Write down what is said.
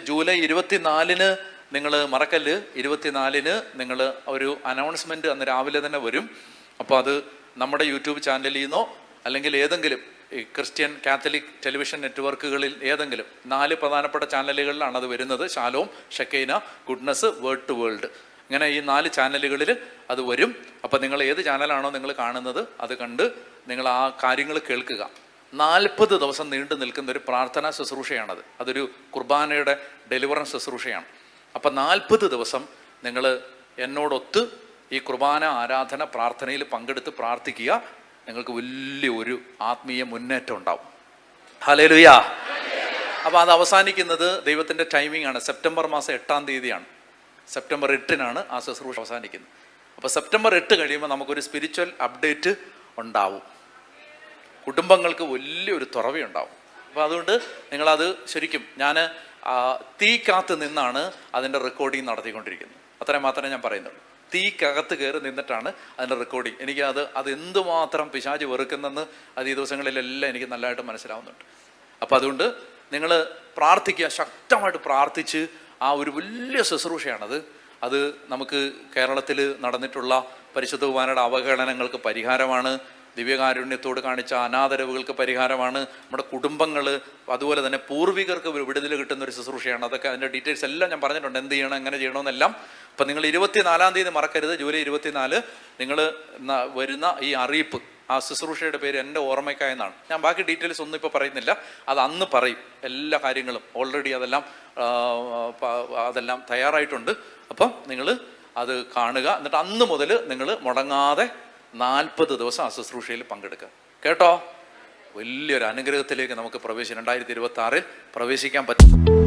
July 24 നിങ്ങൾ മറക്കല്ല്. 24 നിങ്ങൾ ഒരു അനൗൺസ്മെന്റ് അന്ന് രാവിലെ തന്നെ വരും. അപ്പോൾ അത് നമ്മുടെ യൂട്യൂബ് ചാനലിൽ നിന്നോ അല്ലെങ്കിൽ ഏതെങ്കിലും ഈ ക്രിസ്ത്യൻ കാത്തലിക് ടെലിവിഷൻ നെറ്റ്വർക്കുകളിൽ ഏതെങ്കിലും 4 പ്രധാനപ്പെട്ട ചാനലുകളിലാണ് അത് വരുന്നത്. Shalom, Shekinah, Goodness, Word to World, ഇങ്ങനെ ഈ 4 ചാനലുകളിൽ അത് വരും. അപ്പം നിങ്ങൾ ഏത് ചാനലാണോ നിങ്ങൾ കാണുന്നത് അത് കണ്ട് നിങ്ങൾ ആ കാര്യങ്ങൾ കേൾക്കുക. 40 ദിവസം നീണ്ടു നിൽക്കുന്ന ഒരു പ്രാർത്ഥനാ ശുശ്രൂഷയാണത്. അതൊരു കുർബാനയുടെ ഡെലിവറൻസ് ശുശ്രൂഷയാണ്. അപ്പം 40 ദിവസം നിങ്ങൾ എന്നോടൊത്ത് ഈ കുർബാന ആരാധന പ്രാർത്ഥനയിൽ പങ്കെടുത്ത് പ്രാർത്ഥിക്കുക. നിങ്ങൾക്ക് വലിയൊരു ആത്മീയ മുന്നേറ്റം ഉണ്ടാവും. ഹല്ലേലൂയ. അപ്പോൾ അത് അവസാനിക്കുന്നത് ദൈവത്തിൻ്റെ ടൈമിംഗ് ആണ്. സെപ്റ്റംബർ മാസം 8-ാം തീയതിയാണ്. സെപ്റ്റംബർ 8-നാണ് ആ ശുശ്രൂഷ അവസാനിക്കുന്നത്. അപ്പോൾ സെപ്റ്റംബർ 8 കഴിയുമ്പോൾ നമുക്കൊരു സ്പിരിച്വൽ അപ്ഡേറ്റ് ഉണ്ടാവും. കുടുംബങ്ങൾക്ക് വലിയൊരു തുറവയുണ്ടാവും. അപ്പോൾ അതുകൊണ്ട് നിങ്ങളത് ശരിക്കും, ഞാൻ തീക്കകത്ത് നിന്നാണ് അതിൻ്റെ റെക്കോർഡിങ് നടത്തിക്കൊണ്ടിരിക്കുന്നത്. അത്രയും മാത്രമേ ഞാൻ പറയുന്നുള്ളൂ. തീക്കകത്ത് കയറി നിന്നിട്ടാണ് അതിൻ്റെ റെക്കോർഡിങ്. എനിക്ക് അത് എന്തുമാത്രം പിശാച് വെറുക്കുന്നെന്ന് അത് ഈ ദിവസങ്ങളിലെല്ലാം എനിക്ക് നല്ലതായിട്ട് മനസ്സിലാവുന്നുണ്ട്. അപ്പോൾ അതുകൊണ്ട് നിങ്ങൾ പ്രാർത്ഥിക്കുക, ശക്തമായിട്ട് പ്രാർത്ഥിച്ച് ആ ഒരു വലിയ ശുശ്രൂഷയാണത്. അത് നമുക്ക് കേരളത്തിൽ നടന്നിട്ടുള്ള പരിശുദ്ധ കുർബാനയുടെ അവഹേളനങ്ങൾക്ക് പരിഹാരമാണ്. ദിവ്യകാരുണ്യത്തോട് കാണിച്ച അനാദരവുകൾക്ക് പരിഹാരമാണ്. നമ്മുടെ കുടുംബങ്ങൾ, അതുപോലെ തന്നെ പൂർവികർക്ക് വിടുതൽ കിട്ടുന്ന ഒരു ശുശ്രൂഷയാണ്. അതൊക്കെ അതിൻ്റെ ഡീറ്റെയിൽസ് എല്ലാം ഞാൻ പറഞ്ഞിട്ടുണ്ട്, എന്ത് ചെയ്യണം, എങ്ങനെ ചെയ്യണമെന്നെല്ലാം. അപ്പം നിങ്ങൾ 24-ാം തീയതി മറക്കരുത്. ജൂലൈ 24 നിങ്ങൾ വരുന്ന ഈ അറിയിപ്പ്, ആ ശുശ്രൂഷയുടെ പേര് എൻ്റെ ഓർമ്മയ്ക്കായെന്നാണ്. ഞാൻ ബാക്കി ഡീറ്റെയിൽസ് ഒന്നും ഇപ്പോൾ പറയുന്നില്ല, അത് അന്ന് പറയും. എല്ലാ കാര്യങ്ങളും ഓൾറെഡി അതെല്ലാം തയ്യാറായിട്ടുണ്ട്. അപ്പം നിങ്ങൾ അത് കാണുക. എന്നിട്ട് അന്ന് മുതൽ നിങ്ങൾ മുടങ്ങാതെ 40 ദിവസം ആ ശുശ്രൂഷയിൽ പങ്കെടുക്കുക. കേട്ടോ? വലിയൊരു അനുഗ്രഹത്തിലേക്ക് നമുക്ക് 2026 പ്രവേശിക്കാൻ പറ്റും.